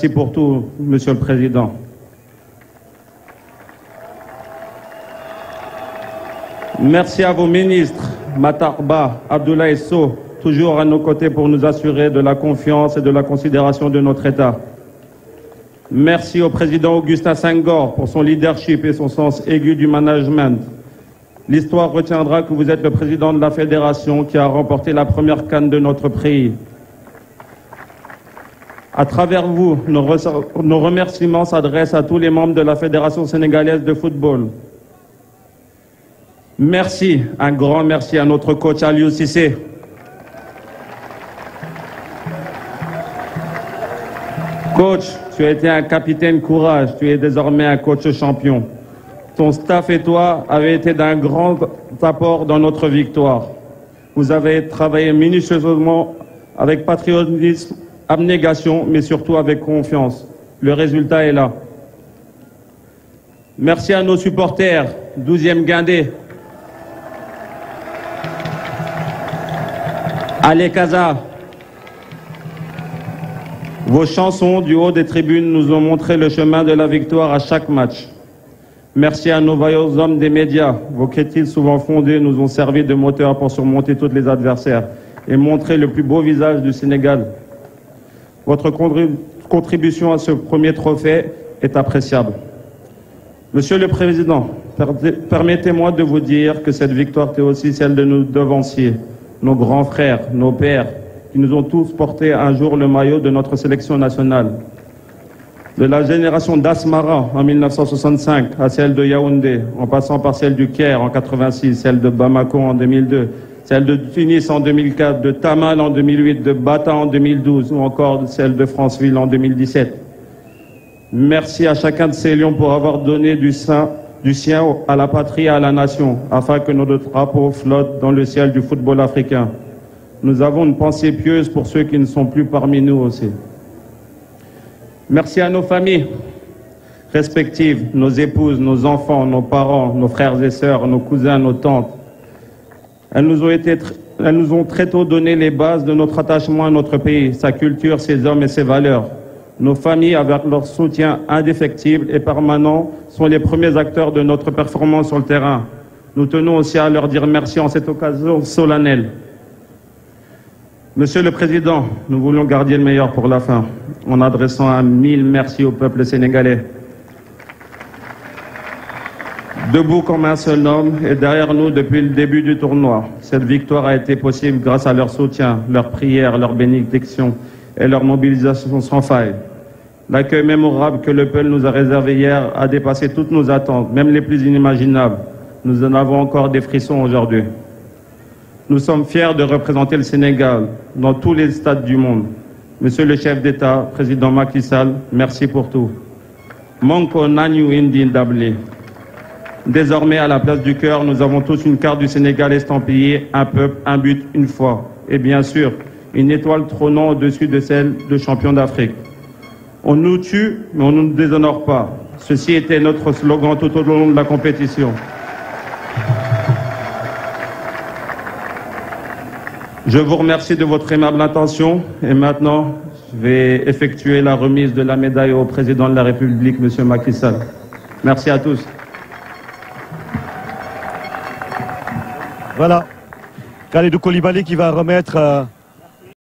Merci pour tout, Monsieur le Président. Merci à vos ministres, Matarba, Abdoulaye Sow, toujours à nos côtés pour nous assurer de la confiance et de la considération de notre État. Merci au président Augustin Senghor pour son leadership et son sens aigu du management. L'histoire retiendra que vous êtes le président de la fédération qui a remporté la première CAN de notre pays. À travers vous, nos remerciements s'adressent à tous les membres de la Fédération sénégalaise de football. Merci, un grand merci à notre coach Aliou Cissé. Coach, tu as été un capitaine courage, tu es désormais un coach champion. Ton staff et toi avez été d'un grand apport dans notre victoire. Vous avez travaillé minutieusement avec patriotisme, abnégation, mais surtout avec confiance. Le résultat est là. Merci à nos supporters, 12e Guindé. Allez Casa. Vos chansons du haut des tribunes nous ont montré le chemin de la victoire à chaque match. Merci à nos vaillants hommes des médias. Vos critiques souvent fondées nous ont servi de moteur pour surmonter tous les adversaires et montrer le plus beau visage du Sénégal. Votre contribution à ce premier trophée est appréciable. Monsieur le Président, permettez-moi de vous dire que cette victoire est aussi celle de nos devanciers, nos grands frères, nos pères, qui nous ont tous porté un jour le maillot de notre sélection nationale. De la génération d'Asmara en 1965 à celle de Yaoundé, en passant par celle du Caire en 86, celle de Bamako en 2002, celle de Tunis en 2004, de Tamal en 2008, de Bata en 2012 ou encore celle de Franceville en 2017. Merci à chacun de ces lions pour avoir donné du sien à la patrie et à la nation, afin que notre drapeau flotte dans le ciel du football africain. Nous avons une pensée pieuse pour ceux qui ne sont plus parmi nous aussi. Merci à nos familles respectives, nos épouses, nos enfants, nos parents, nos frères et sœurs, nos cousins, nos tantes. Elles nous ont très tôt donné les bases de notre attachement à notre pays, sa culture, ses hommes et ses valeurs. Nos familles, avec leur soutien indéfectible et permanent, sont les premiers acteurs de notre performance sur le terrain. Nous tenons aussi à leur dire merci en cette occasion solennelle. Monsieur le Président, nous voulons garder le meilleur pour la fin, en adressant un mille merci au peuple sénégalais. Debout comme un seul homme et derrière nous depuis le début du tournoi. Cette victoire a été possible grâce à leur soutien, leurs prières, leur bénédiction et leur mobilisation sans faille. L'accueil mémorable que le peuple nous a réservé hier a dépassé toutes nos attentes, même les plus inimaginables. Nous en avons encore des frissons aujourd'hui. Nous sommes fiers de représenter le Sénégal dans tous les stades du monde. Monsieur le chef d'État, président Macky Sall, merci pour tout. Monko Nanyu Indi Ndable. Désormais, à la place du cœur, nous avons tous une carte du Sénégal estampillée, un peuple, un but, une foi. Et bien sûr, une étoile trônant au-dessus de celle de champion d'Afrique. On nous tue, mais on ne nous déshonore pas. Ceci était notre slogan tout au long de la compétition. Je vous remercie de votre aimable intention et maintenant, je vais effectuer la remise de la médaille au président de la République, M. Macky Sall. Merci à tous. Voilà, Kalidou Koulibaly qui va remettre